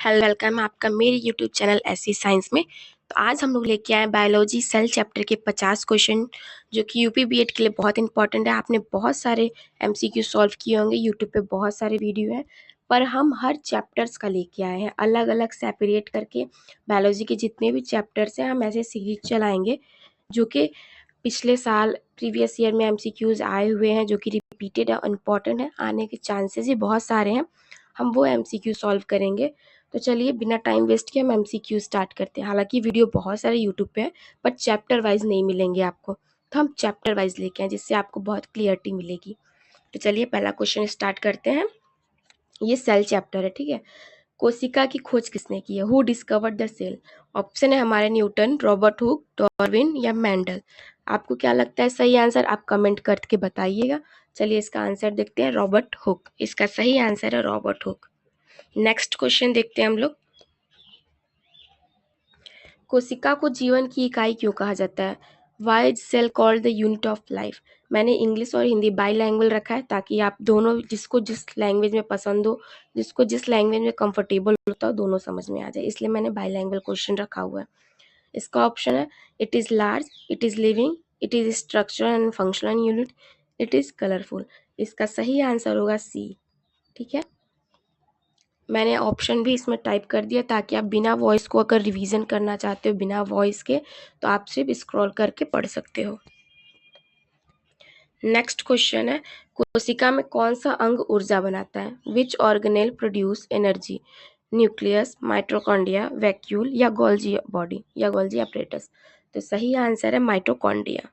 Hello welcome आपका मेरे YouTube channel SC science में। तो आज हम लोग लेके आए बायोलॉजी सेल चैप्टर के 50 क्वेश्चन जो कि यूपी बीएड के लिए बहुत इंपॉर्टेंट है। आपने बहुत सारे एमसीक्यू सॉल्व किए होंगे, यूट्यूब पे बहुत सारे वीडियो हैं, पर हम हर चैप्टर्स का लेके आए हैं अलग अलग सेपरेट करके। बायोलॉजी के जितने भी चैप्टर्स हैं हम ऐसे सीरीज चलाएंगे जो कि पिछले साल प्रीवियस ईयर में एमसीक्यूज आए हुए हैं, जो कि रिपीटेड है, इंपॉर्टेंट है, आने के चांसेस ही बहुत सारे हैं। हम वो एमसीक्यू सॉल्व करेंगे। तो चलिए बिना टाइम वेस्ट किए हम एमसीक्यू स्टार्ट करते हैं। हालांकि वीडियो बहुत सारे यूट्यूब पे है पर चैप्टर वाइज नहीं मिलेंगे आपको, तो हम चैप्टर वाइज लेके आए जिससे आपको बहुत क्लियरिटी मिलेगी। तो चलिए पहला क्वेश्चन स्टार्ट करते हैं। ये सेल चैप्टर है, ठीक है। कोशिका की खोज किसने की है? Who discovered the cell? Option है हमारे न्यूटन, रॉबर्ट हुक, डार्विन या मेंडल। आपको क्या लगता है सही आंसर? आप कमेंट करके बताइएगा। चलिए इसका आंसर देखते हैं, रॉबर्ट हुक। इसका सही आंसर है रॉबर्ट हुक। नेक्स्ट क्वेश्चन देखते हैं हम लोग। कोशिका को जीवन की इकाई क्यों कहा जाता है? Why is cell called the unit of life? मैंने इंग्लिश और हिंदी बाईलैंग्वेज रखा है ताकि आप दोनों, जिसको जिस लैंग्वेज में पसंद हो, जिसको जिस लैंग्वेज में कंफर्टेबल होता हो, दोनों समझ में आ जाए, इसलिए मैंने बाईलैंग्वेज क्वेश्चन रखा हुआ है। इसका ऑप्शन है it is large, it is living, it is structural and functional unit, it is colourful. इसका सही आंसर होगा सी, ठीक है। मैंने ऑप्शन भी इसमें टाइप कर दिया ताकि आप बिना वॉइस को अगर रिवीजन करना चाहते हो बिना वॉइस के, तो आप सिर्फ स्क्रॉल करके पढ़ सकते हो। नेक्स्ट क्वेश्चन है, कोशिका में कौन सा अंग ऊर्जा बनाता है? विच organelle produce energy? Nucleus, mitochondria, vacuole या गोल्जी बॉडी या गोल्जी apparatus? तो सही आंसर है माइटोकॉन्ड्रिया।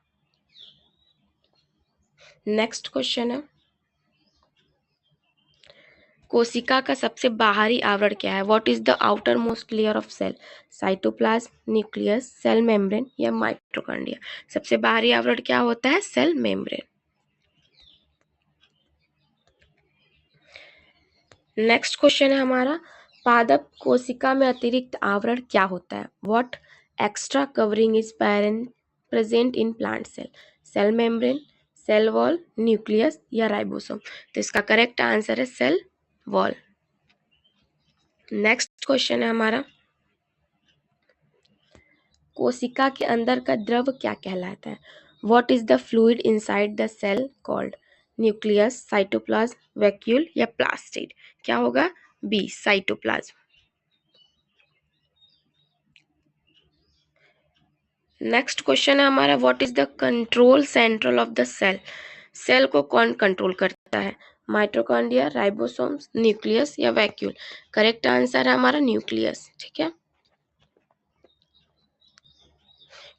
नेक्स्ट क्वेश्चन है, कोशिका का सबसे बाहरी आवरण क्या है? What is the outer most layer of cell? Cytoplasm, nucleus, cell membrane या माइटोकॉन्ड्रिया? सबसे बाहरी आवरण क्या होता है? Cell membrane. नेक्स्ट क्वेश्चन है हमारा, पादप कोशिका में अतिरिक्त आवरण क्या होता है? What extra covering is present in plant cell? Cell membrane, cell wall, nucleus या राइबोसोम? तो इसका करेक्ट आंसर है सेल वॉल। नेक्स्ट क्वेश्चन है हमारा, कोशिका के अंदर का द्रव क्या कहलाता है? What is the fluid inside the cell called? Nucleus, cytoplasm, vacuole या प्लास्टिड? क्या होगा? B, cytoplasm. नेक्स्ट क्वेश्चन है हमारा, what is the control central of the cell? Cell को कौन कंट्रोल करता है? माइटोकॉन्ड्रिया, राइबोसोम्स, न्यूक्लियस या वैक्यूल? करेक्ट आंसर है हमारा न्यूक्लियस, ठीक है।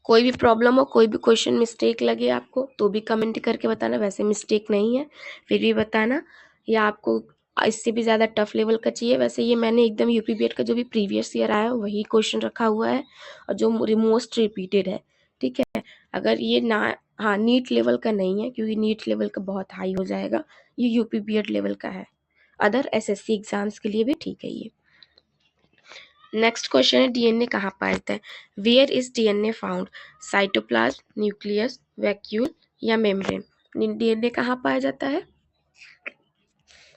कोई भी प्रॉब्लम हो, कोई भी क्वेश्चन मिस्टेक लगे आपको तो भी कमेंट करके बताना, वैसे मिस्टेक नहीं है फिर भी बताना, या आपको इससे भी ज़्यादा टफ लेवल का चाहिए। वैसे ये मैंने एकदम यूपी बीएड का जो भी प्रीवियस ईयर आया वही क्वेश्चन रखा हुआ है और जो मोस्ट रिपीटेड है, ठीक है। अगर ये ना, हाँ, नीट लेवल का नहीं है क्योंकि नीट लेवल का बहुत हाई हो जाएगा, ये यूपी बीएड लेवल का है। अदर एसएससी एग्जाम्स के लिए भी ठीक है ये। नेक्स्ट क्वेश्चन है, डीएनए कहाँ पाया जाता है? Where is DNA found? Cytoplasm, nucleus, vacuole या मेम्ब्रेन? डीएनए कहाँ पाया जाता है?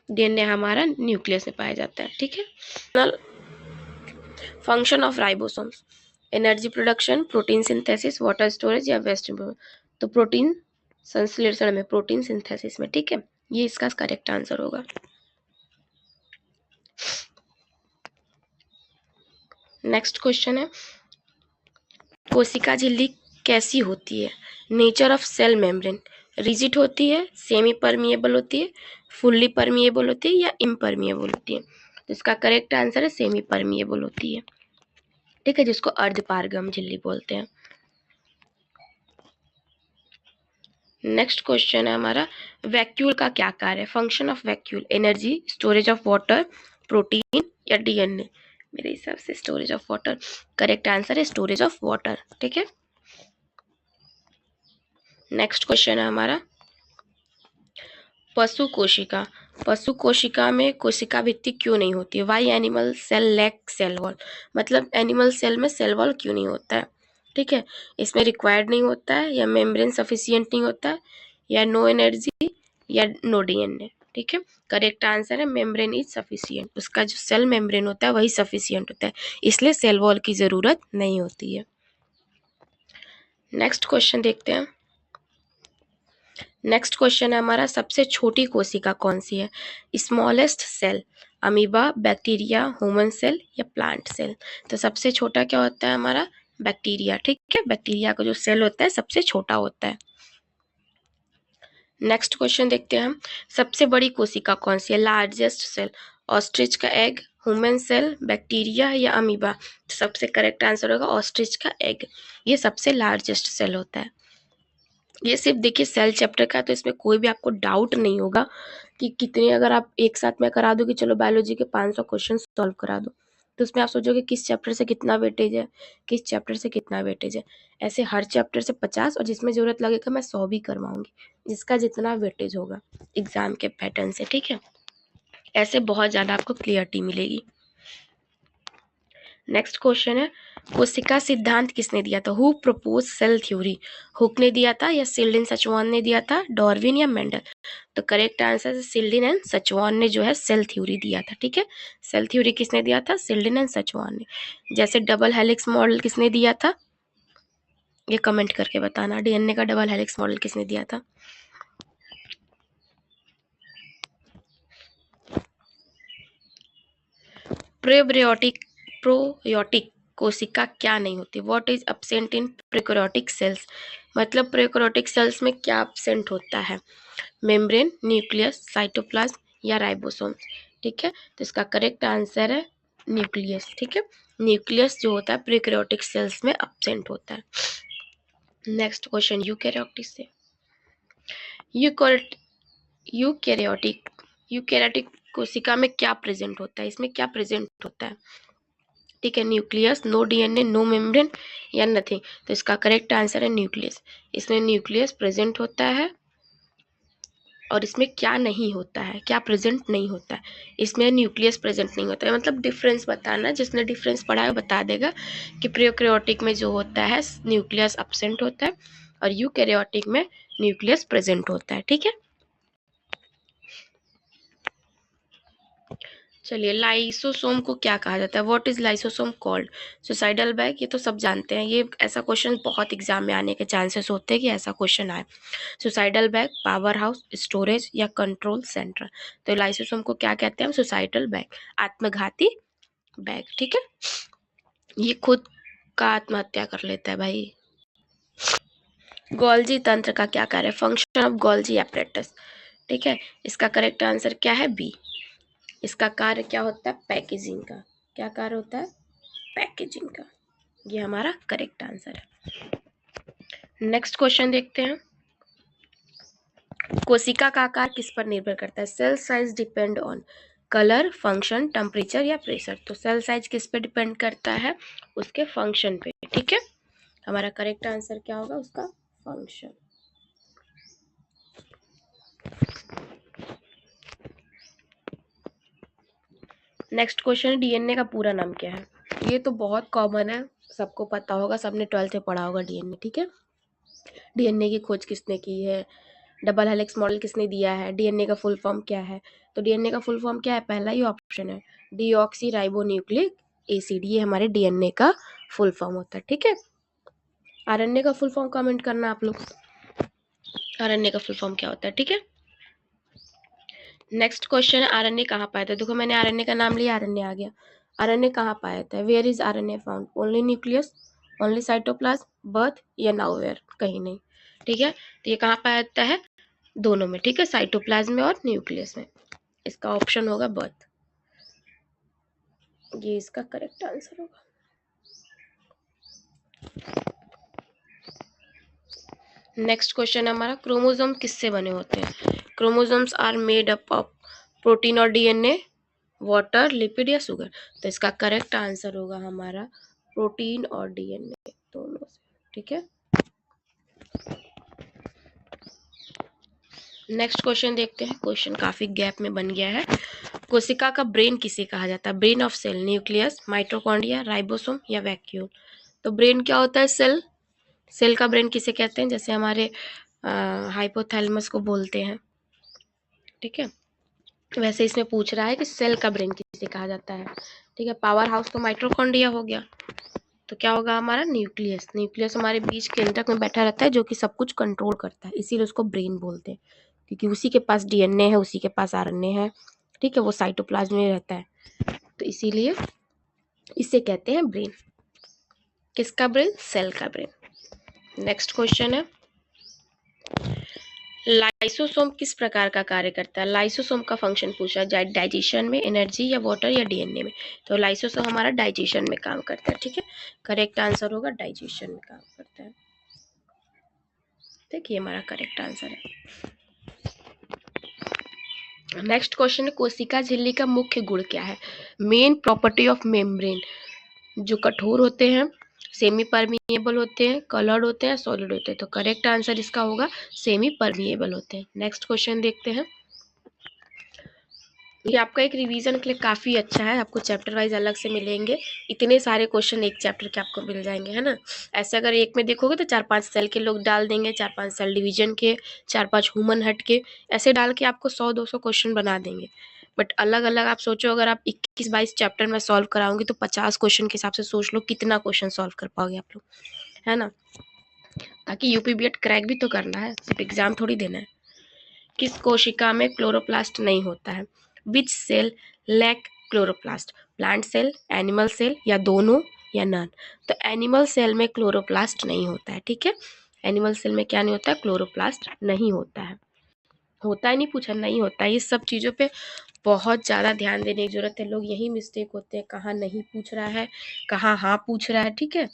डीएनए हमारा न्यूक्लियस में पाया जाता है, ठीक है। Function of ribosomes, energy production, protein synthesis, water storage या वेस्ट। तो प्रोटीन संश्लेषण में, प्रोटीन सिंथेसिस में, ठीक है। ये इसका करेक्ट आंसर होगा। नेक्स्ट क्वेश्चन है, कोशिका झिल्ली कैसी होती है? Nature of cell membrane, rigid होती है, सेमी परमिएबल होती है, फुल्ली परमिएबल होती है या इम्परमिएबल होती है? तो इसका करेक्ट आंसर है सेमी परमिएबल होती है, ठीक है, जिसको अर्धपारगम झिल्ली बोलते हैं। नेक्स्ट क्वेश्चन है हमारा, वैक्यूल का क्या कार्य है? Function of vacuole, energy, storage of water, protein या डीएनए? मेरे हिसाब से storage of water. Correct answer है स्टोरेज ऑफ वाटर, ठीक है। नेक्स्ट क्वेश्चन है हमारा, पशु कोशिका, पशु कोशिका में कोशिका भित्ति क्यों नहीं होती है? Why animal cell lack cell wall, मतलब एनिमल सेल में सेल वॉल क्यों नहीं होता है, ठीक है। इसमें रिक्वायर्ड नहीं होता है, या मेम्ब्रेन सफिशियंट नहीं होता है, या नो एनर्जी, या नो डीएनए, ठीक है, करेक्ट आंसर है मेम्ब्रेन इज सफिशियंट, उसका जो सेल मेम्ब्रेन होता है वही सफिशियंट होता है, इसलिए सेल वॉल की ज़रूरत नहीं होती है। नेक्स्ट क्वेश्चन देखते हैं। नेक्स्ट क्वेश्चन है हमारा, सबसे छोटी कोशिका कौन सी है? Smallest cell, amoeba, bacteria, human cell या प्लांट सेल? तो सबसे छोटा क्या होता है हमारा? बैक्टीरिया। ठीक है, बैक्टीरिया का जो सेल होता है सबसे छोटा होता है। नेक्स्ट क्वेश्चन देखते हैं हम, सबसे बड़ी कोशिका कौन सी है? लार्जेस्ट सेल, ऑस्ट्रिच का एग, ह्यूमन सेल, बैक्टीरिया या अमीबा? तो सबसे करेक्ट आंसर होगा ऑस्ट्रिच का एग, ये सबसे लार्जेस्ट सेल होता है। ये सिर्फ देखिए सेल चैप्टर का, तो इसमें कोई भी आपको डाउट नहीं होगा कि कितने, अगर आप एक साथ में करा दो कि चलो बायोलॉजी के 500 क्वेश्चन सॉल्व करा दो, तो उसमें आप सोचोगे किस चैप्टर से कितना वेटेज है, किस चैप्टर से कितना वेटेज है। ऐसे हर चैप्टर से 50 और जिसमें ज़रूरत लगेगा मैं 100 भी करवाऊंगी, जिसका जितना वेटेज होगा एग्जाम के पैटर्न से। ठीक है, ऐसे बहुत ज़्यादा आपको क्लियरिटी मिलेगी। नेक्स्ट क्वेश्चन है, कोशिका सिद्धांत किसने दिया था? Who propose cell theory? Hooke ने दिया था या सिल्डिन सचवान ने दिया था, डार्विन या मेंडल? तो करेक्ट आंसर है सिल्डिन एंड सचवान ने जो है सेल थ्योरी दिया था। ठीक है, सेल थ्योरी किसने दिया था? सिल्डिन एंड सचवान ने। जैसे डबल हेलिक्स मॉडल किसने दिया था, ये कमेंट करके बताना, डीएनए का डबल हेलिक्स मॉडल किसने दिया था? प्रोयोटिक कोशिका क्या नहीं होती? What is absent in prokaryotic cells? मतलब प्रोकैरियोटिक सेल्स में क्या एब्सेंट होता है? मेम्ब्रेन, न्यूक्लियस, साइटोप्लाज्म या राइबोसोम्स? ठीक है, तो इसका करेक्ट आंसर है न्यूक्लियस। ठीक है, न्यूक्लियस जो होता है प्रोकैरियोटिक सेल्स में एब्सेंट होता है। नेक्स्ट क्वेश्चन, यूकैरियोटिक से, यूकैरियोटिक यूकैरियोटिक कोशिका में क्या प्रेजेंट होता है? इसमें क्या प्रेजेंट होता है? ठीक है, nucleus, no DNA, no membrane या नथिंग? तो इसका करेक्ट आंसर है न्यूक्लियस। इसमें न्यूक्लियस प्रेजेंट होता है, और इसमें क्या नहीं होता है, क्या प्रेजेंट नहीं होता है? इसमें न्यूक्लियस प्रेजेंट नहीं होता है, मतलब डिफरेंस बताना, जिसने डिफरेंस पढ़ा है बता देगा कि प्रोकैरियोटिक में जो होता है न्यूक्लियस एब्सेंट होता है और यूकैरियोटिक में न्यूक्लियस प्रेजेंट होता है। ठीक है, चलिए, लाइसोसोम को क्या कहा जाता है? What is lysosome called? Suicidal bag, ये तो सब जानते हैं, ये ऐसा क्वेश्चन बहुत एग्जाम में आने के चांसेस होते हैं कि ऐसा क्वेश्चन आए। Suicidal bag, power house, storage या कंट्रोल सेंटर? तो लाइसोसोम को क्या कहते हैं हम? सुसाइडल बैग, आत्मघाती बैग। ठीक है, ये खुद का आत्महत्या कर लेता है भाई। गोल्जी तंत्र का क्या कार्य? Function of Golgi apparatus. ठीक है, इसका करेक्ट आंसर क्या है? बी। इसका कार्य क्या होता है? पैकेजिंग का। क्या कार्य होता है? पैकेजिंग का। ये हमारा करेक्ट आंसर है। नेक्स्ट क्वेश्चन देखते हैं, कोशिका का आकार किस पर निर्भर करता है? Cell size depend on colour, function, temperature या प्रेशर? तो सेल साइज किस पे डिपेंड करता है? उसके फंक्शन पे। ठीक है, हमारा करेक्ट आंसर क्या होगा? उसका फंक्शन। नेक्स्ट क्वेश्चन, डीएनए का पूरा नाम क्या है? ये तो बहुत कॉमन है, सबको पता होगा, सबने 12th में पढ़ा होगा डीएनए। ठीक है, डीएनए की खोज किसने की है? डबल हेलिक्स मॉडल किसने दिया है? डीएनए का फुल फॉर्म क्या है? तो डीएनए का फुल फॉर्म क्या है? पहला ही ऑप्शन है, डीऑक्सी राइबोन्यूक्लिक एसिड, ये हमारे डीएनए का फुल फॉर्म होता है। ठीक है, आरएनए का फुल फॉर्म कमेंट करना आप लोग, आरएनए का फुल फॉर्म क्या होता है। ठीक है, नेक्स्ट क्वेश्चन है, आरएनए कहाँ पाया था? देखो मैंने आरएनए का नाम लिया, आरएनए आ गया। आरएनए कहाँ पाया था? Where is RNA found? Only nucleus, only cytoplasm, both या नाउवेयर? कहीं नहीं। ठीक है, तो ये कहाँ पाया जाता है? दोनों में। ठीक है, साइटोप्लाज्म में और न्यूक्लियस में। इसका ऑप्शन होगा बर्थ, ये इसका करेक्ट आंसर होगा। नेक्स्ट क्वेश्चन हमारा, क्रोमोसोम किससे बने होते हैं? Chromosomes are made up of protein और डीएनए, वाटर, लिपिड या शुगर? तो इसका करेक्ट आंसर होगा हमारा प्रोटीन और डीएनए दोनों से। ठीक है, नेक्स्ट क्वेश्चन देखते हैं, क्वेश्चन काफी गैप में बन गया है। कोशिका का ब्रेन किसे कहा जाता है? Brain of cell, nucleus, mitochondria, ribosome या वैक्यूल? तो ब्रेन क्या होता है? सेल। सेल का ब्रेन किसे कहते हैं? जैसे हमारे हाइपोथैलेमस को बोलते हैं। ठीक है, वैसे इसमें पूछ रहा है कि सेल का ब्रेन किसे कहा जाता है। ठीक है, पावर हाउस तो माइटोकॉन्ड्रिया हो गया, तो क्या होगा हमारा न्यूक्लियस। न्यूक्लियस हमारे बीच केंद्रक में बैठा रहता है जो कि सब कुछ कंट्रोल करता है, इसीलिए उसको ब्रेन बोलते हैं, क्योंकि उसी के पास डीएनए है, उसी के पास आरएनए है। ठीक है, वो साइटोप्लाज्म में रहता है, तो इसीलिए इसे कहते हैं ब्रेन। किसका ब्रेन? सेल का ब्रेन। नेक्स्ट क्वेश्चन है, लाइसोसोम किस प्रकार का कार्य करता है? लाइसोसोम का फंक्शन पूछा जाए, डाइजेशन में, एनर्जी या वाटर या डीएनए में। तो लाइसोसोम हमारा डाइजेशन में काम करता है। ठीक है, करेक्ट आंसर होगा डाइजेशन में काम करता है। देखिए हमारा करेक्ट आंसर है। नेक्स्ट क्वेश्चन है, कोशिका झिल्ली का मुख्य गुण क्या है? मेन प्रॉपर्टी ऑफ मेम्ब्रेन, जो कठोर होते हैं, सेमी परमिएबल होते हैं, कलर्ड होते हैं, सॉलिड होते हैं। तो करेक्ट आंसर इसका होगा सेमी परमिएबल होते हैं। नेक्स्ट क्वेश्चन देखते हैं, ये आपका एक रिवीजन के लिए काफ़ी अच्छा है, आपको चैप्टर वाइज अलग से मिलेंगे। इतने सारे क्वेश्चन एक चैप्टर के आपको मिल जाएंगे, है ना। ऐसे अगर एक में देखोगे तो 4-5 सेल के लोग डाल देंगे, 4-5 सेल डिवीजन के, 4-5 ह्यूमन हट के, ऐसे डाल के आपको 100-200 क्वेश्चन बना देंगे। बट अलग अलग आप सोचो, अगर आप 21-22 चैप्टर में सॉल्व कराओगे तो 50 क्वेश्चन के हिसाब से सोच लो कितना क्वेश्चन सॉल्व कर पाओगे आप लोग, है ना। ताकि यूपी बीएड क्रैक भी तो करना है, सिर्फ एग्जाम थोड़ी देना है। किस कोशिका में क्लोरोप्लास्ट नहीं होता है? Which cell lack chloroplast? Plant cell, animal cell या दोनों या नन? तो एनिमल सेल में क्लोरोप्लास्ट नहीं होता है। ठीक है, एनिमल सेल में क्या नहीं होता है? क्लोरोप्लास्ट नहीं होता है। होता है नहीं पूछा, नहीं होता है। ये सब चीज़ों पे बहुत ज़्यादा ध्यान देने की जरूरत है। लोग यही मिस्टेक होते हैं, कहाँ नहीं पूछ रहा है, कहाँ हाँ पूछ रहा है। ठीक है,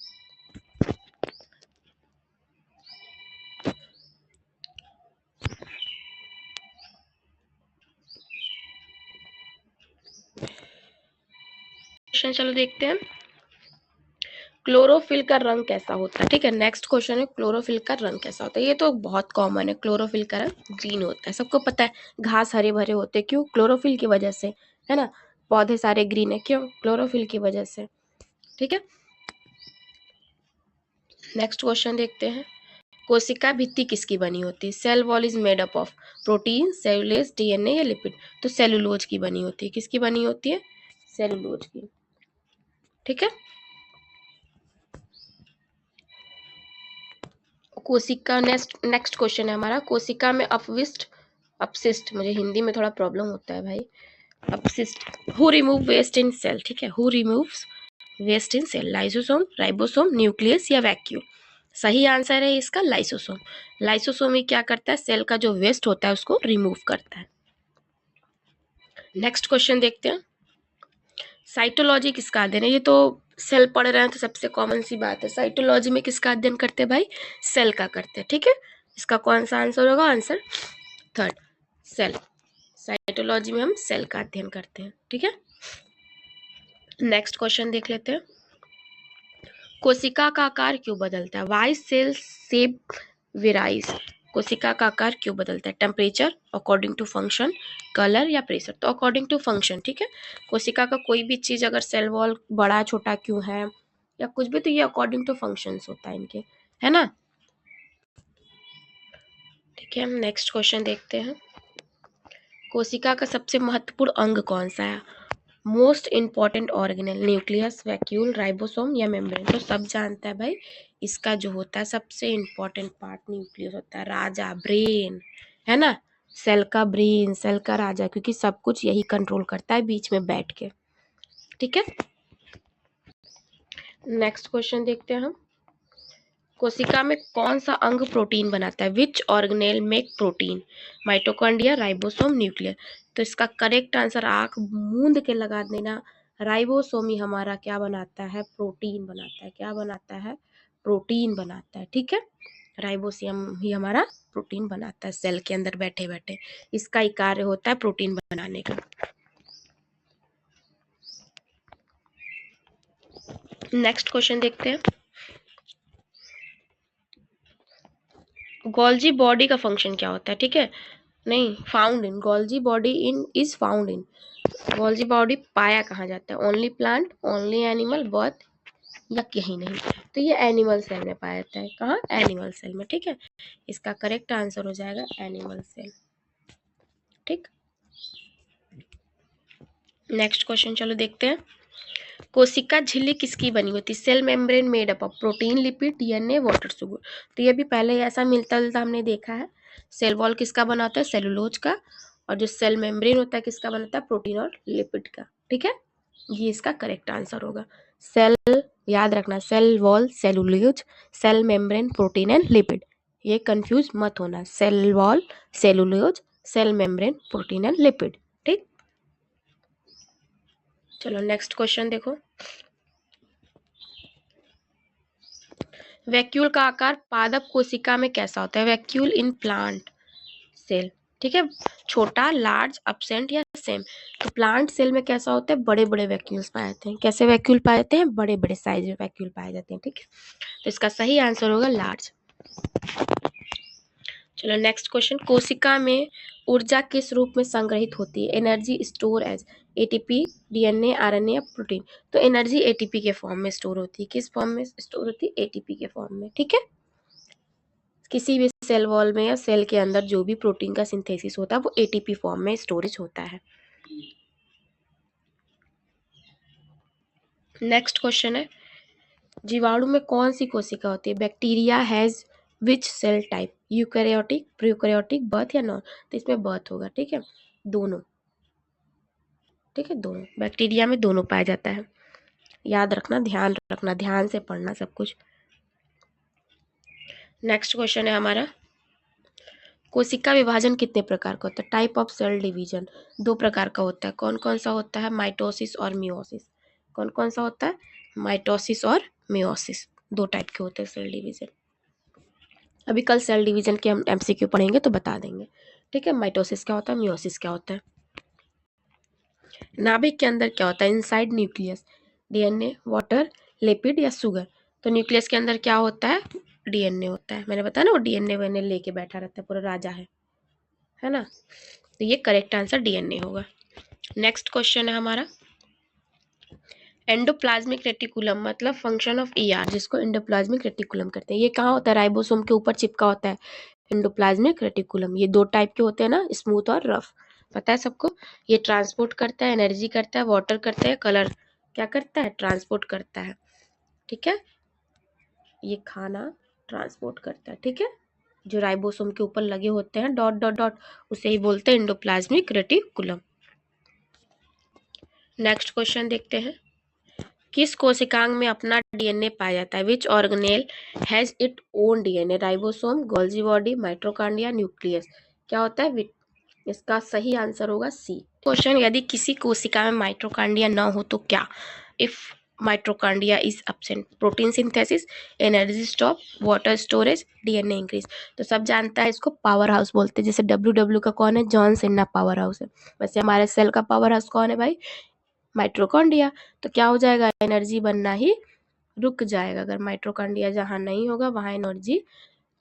क्वेश्चन चलो देखते हैं, क्लोरोफिल का रंग कैसा होता है? ठीक है, नेक्स्ट क्वेश्चन है, क्लोरोफिल का रंग कैसा होता है? ये तो बहुत कॉमन है, क्लोरोफिल का रंग ग्रीन होता है, सबको पता है। घास हरे भरे होते हैं, क्यों? क्लोरोफिल की वजह से, है ना। पौधे सारे ग्रीन है, क्यों? क्लोरोफिल की वजह से। ठीक है, नेक्स्ट क्वेश्चन देखते हैं, कोशिका भित्ति किसकी बनी होती है? Cell wall is made up of protein, cellulose, DNA या लिपिड? तो सेलुलोज की बनी होती है। किसकी बनी होती है? सेलुलोज की। ठीक है, कोशिका, नेक्स्ट क्वेश्चन है हमारा, कोशिका में अपशिष्ट, मुझे हिंदी में थोड़ा प्रॉब्लम होता है भाई, अपशिष्ट, who remove waste in cell? ठीक है, who removes waste in cell? Lysosome, ribosome, nucleus या वैक्यूल? सही आंसर है इसका लाइसोसोम। लाइसोसोम ही क्या करता है? सेल का जो वेस्ट होता है उसको रिमूव करता है। नेक्स्ट क्वेश्चन देखते हैं, साइटोलॉजी किसका अध्ययन है? ये तो सेल पढ़ रहे हैं तो सबसे कॉमन सी बात है, साइटोलॉजी में किसका अध्ययन करते हैं भाई? सेल का करते हैं। ठीक है, इसका कौन सा आंसर होगा? Answer third, cell. साइटोलॉजी में हम सेल का अध्ययन करते हैं। ठीक है, नेक्स्ट क्वेश्चन देख लेते हैं, कोशिका का आकार क्यों बदलता है? Why cell shape varies? कोशिका का आकार क्यों बदलता है? Temperature, according to function, colour या प्रेशर? तो अकॉर्डिंग टू फंक्शन। ठीक है, कोशिका का कोई भी चीज अगर सेल वॉल बड़ा छोटा क्यों है या कुछ भी, तो ये अकॉर्डिंग टू फंक्शंस होता है इनके, है ना। ठीक है, हम नेक्स्ट क्वेश्चन देखते हैं, कोशिका का सबसे महत्वपूर्ण अंग कौन सा है? Most important organelle, nucleus, vacuole, ribosome या मेम्ब्रेन? तो सब जानता है भाई, इसका जो होता है सबसे इंपॉर्टेंट पार्ट न्यूक्लियस होता है, राजा, ब्रेन, है ना। सेल का ब्रेन, सेल का राजा, क्योंकि सब कुछ यही कंट्रोल करता है बीच में बैठ के। ठीक है, नेक्स्ट क्वेश्चन देखते हैं हम, कोशिका में कौन सा अंग प्रोटीन बनाता है? विच organelle make protein? Mitochondria, ribosome, nuclear? तो इसका करेक्ट आंसर आंख मूंद के लगा देना, राइबोसोम ही हमारा क्या बनाता है? प्रोटीन बनाता है। क्या बनाता है? प्रोटीन बनाता है। ठीक है, राइबोसोम ही हमारा प्रोटीन बनाता है सेल के अंदर बैठे बैठे, इसका ही कार्य होता है प्रोटीन बनाने का। नेक्स्ट क्वेश्चन देखते हैं, गोल्जी बॉडी का फंक्शन क्या होता है? ठीक है, नहीं, found in, Golgi body in is found in, Golgi body पाया कहाँ जाता है? Only plant, only animal, birth या कहीं नहीं? तो ये एनिमल सेल में पाया जाता है। कहाँ? एनिमल सेल में। ठीक है, इसका करेक्ट आंसर हो जाएगा एनिमल सेल। ठीक, नेक्स्ट क्वेश्चन चलो देखते हैं। कोशिका झिल्ली किसकी बनी होती है? Cell membrane made up of protein, lipid, DNA, water, sugar. तो ये भी पहले ऐसा मिलता जुलता हमने देखा है। सेल वॉल किसका बना होता है? सेलुलोज का। और जो सेल मेम्ब्रेन होता है किसका बना होता है? प्रोटीन और लिपिड का। ठीक है, ये इसका करेक्ट आंसर होगा। सेल, याद रखना, cell wall cellulose, cell membrane protein and lipid, ये कंफ्यूज मत होना। Cell wall cellulose, cell membrane protein and lipid. ठीक, चलो नेक्स्ट क्वेश्चन देखो। वैक्यूल का आकार पादप कोशिका में कैसा होता है? वैक्यूल इन प्लांट सेल, ठीक है, छोटा, लार्ज, एब्सेंट या सेम। तो प्लांट सेल में कैसा होता है? बड़े बड़े वैक्यूल्स पाए जाते हैं। कैसे वैक्यूल पाए जाते हैं? बड़े बड़े साइज में वैक्यूल पाए जाते हैं। ठीक है, तो इसका सही आंसर होगा लार्ज। चलो नेक्स्ट क्वेश्चन। कोशिका में ऊर्जा किस रूप में संग्रहित होती है? Energy store as ATP, DNA, RNA या प्रोटीन। तो एनर्जी एटीपी के फॉर्म में स्टोर होती है। किस फॉर्म में स्टोर होती है? एटीपी के फॉर्म में। ठीक है, किसी भी सेल वॉल में या सेल के अंदर जो भी प्रोटीन का सिंथेसिस होता है वो एटीपी फॉर्म में स्टोरेज होता है। नेक्स्ट क्वेश्चन है, जीवाणु में कौन सी कोशिका होती है? Bacteria has which cell type? Eukaryotic, prokaryotic, both या नॉन। तो इसमें बर्थ होगा। ठीक है, दोनों। ठीक है, दोनों, बैक्टीरिया में दोनों पाया जाता है। याद रखना, ध्यान रखना, ध्यान से पढ़ना सब कुछ। नेक्स्ट क्वेश्चन है हमारा, कोशिका विभाजन कितने प्रकार का होता है? टाइप ऑफ सेल डिवीजन, दो प्रकार का होता है। कौन कौन सा होता है? माइटोसिस और मियोसिस। कौन कौन सा होता है? माइटोसिस और मियोसिस, दो टाइप के होते हैं सेल डिवीजन। अभी कल सेल डिवीजन के हम एमसीक्यू पढ़ेंगे तो बता देंगे। ठीक है, माइटोसिस क्या होता है, मियोसिस क्या होता है। नाभिक के अंदर क्या होता है? Inside nucleus, DNA, water, lipid या शुगर। तो न्यूक्लियस के अंदर क्या होता है? डीएनए होता है। मैंने बताया ना, वो डीएनए वेने लेके बैठा रहता है, पूरा राजा है ना। तो ये करेक्ट आंसर डीएनए होगा। नेक्स्ट क्वेश्चन है हमारा, एंडोप्लाज्मिक रेटिकुलम मतलब फंक्शन ऑफ ईआर, जिसको एंडोप्लाज्मिक रेटिकुलम कहते हैं। ये कहाँ होता है? राइबोसोम के ऊपर चिपका होता है एंडोप्लाज्मिक रेटिकुलम। ये दो टाइप के होते हैं ना, स्मूथ और रफ, पता है सबको। ये ट्रांसपोर्ट करता है, एनर्जी करता है, वाटर करता है, कलर क्या करता है? ट्रांसपोर्ट करता है। ठीक है, ये खाना ट्रांसपोर्ट करता है। ठीक है, जो राइबोसोम के ऊपर लगे होते हैं डॉट डॉट डॉट, उसे ही बोलते हैं एंडोप्लाज्मिक रेटिकुलम। नेक्स्ट क्वेश्चन देखते हैं, किस कोशिकांग में अपना डीएनए पाया जाता है? विच organelle has it own DNA? Ribosome, Golgi body, mitochondria, nucleus. क्या होता है? इसका सही आंसर होगा सी। क्वेश्चन, यदि किसी कोशिका में माइटोकॉन्ड्रिया न हो तो क्या? If mitochondria is absent, protein synthesis, energy stop, water storage, DNA increase. तो सब जानता है इसको पावर हाउस बोलते हैं। जैसे डब्ल्यू का कौन है? जॉन सिन्ना पावर हाउस है। वैसे हमारे सेल का पावर हाउस कौन है भाई? माइटोकॉन्ड्रिया। तो क्या हो जाएगा? एनर्जी बनना ही रुक जाएगा। अगर माइटोकॉन्ड्रिया जहाँ नहीं होगा वहाँ एनर्जी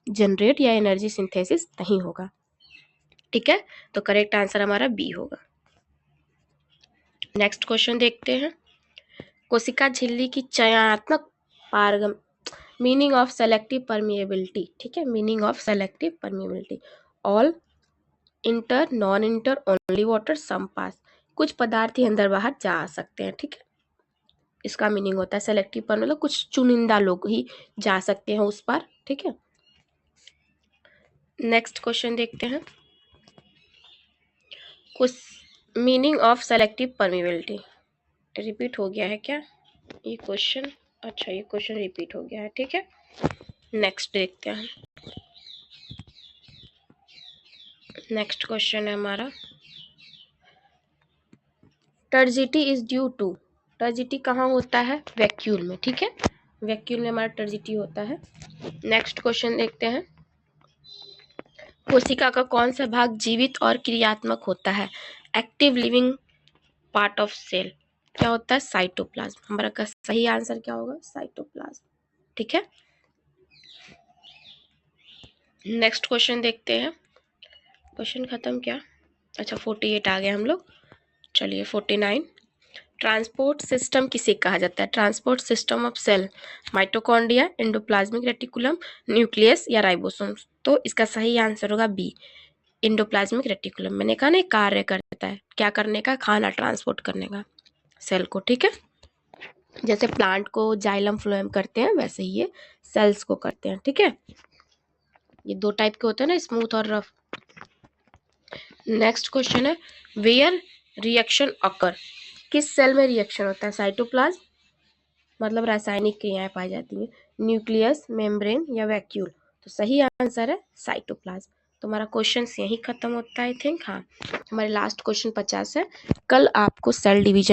जनरेट या एनर्जी सिंथेसिस नहीं होगा। ठीक है, तो करेक्ट आंसर हमारा बी होगा। नेक्स्ट क्वेश्चन देखते हैं, कोशिका झिल्ली की चयनात्मक पारगम, मीनिंग ऑफ सेलेक्टिव परमिएबिलिटी। ठीक है, meaning of selective permeability, all, enter, none enter, only water, some pass. कुछ पदार्थ ही अंदर बाहर जा सकते हैं। ठीक है, इसका मीनिंग होता है सेलेक्टिव पर, मतलब कुछ चुनिंदा लोग ही जा सकते हैं उस पर। ठीक है, नेक्स्ट क्वेश्चन देखते हैं, कुछ meaning of selective permeability. Repeat हो गया है क्या ये क्वेश्चन? अच्छा, ये क्वेश्चन रिपीट हो गया है। ठीक है, नेक्स्ट देखते हैं। नेक्स्ट क्वेश्चन है हमारा, turgidity is due to, turgidity कहाँ होता है? वैक्यूल में। ठीक है, वैक्यूल में हमारा टर्जिटी होता है। नेक्स्ट क्वेश्चन देखते हैं, कोशिका का कौन सा भाग जीवित और क्रियात्मक होता है? Active living part of cell. क्या होता है? साइटोप्लाज्म। हमारा का सही आंसर क्या होगा? साइटोप्लाज्म। ठीक है, नेक्स्ट क्वेश्चन देखते हैं। क्वेश्चन खत्म क्या? अच्छा 48 आ गए हम लोग। चलिए 49, ट्रांसपोर्ट सिस्टम किसे कहा जाता है? Transport system of cell, mitochondria, endoplasmic reticulum, nucleus या राइबोसोम्स। तो इसका सही आंसर होगा बी, एंडोप्लाज्मिक रेटिकुलम, मैंने कहा ना कार्य करता है, क्या करने का, खाना ट्रांसपोर्ट करने का सेल को, ठीक है। जैसे प्लांट को जाइलम फ्लोएम करते हैं वैसे ही ये सेल्स को करते हैं, ठीक है। ये दो टाइप के होते हैं ना, स्मूथ और रफ। नेक्स्ट क्वेश्चन है वेयर रिएक्शन अकर, किस सेल में रिएक्शन होता है, साइटोप्लाज्म मतलब रासायनिक क्रियाएं पाई जाती हैं, न्यूक्लियस, मेम्ब्रेन या वैक्यूल। तो सही आंसर है साइटोप्लाज्म। तो हमारा क्वेश्चन यही खत्म होता है आई थिंक। हाँ, हमारे लास्ट क्वेश्चन 50 है। कल आपको सेल डिवीजन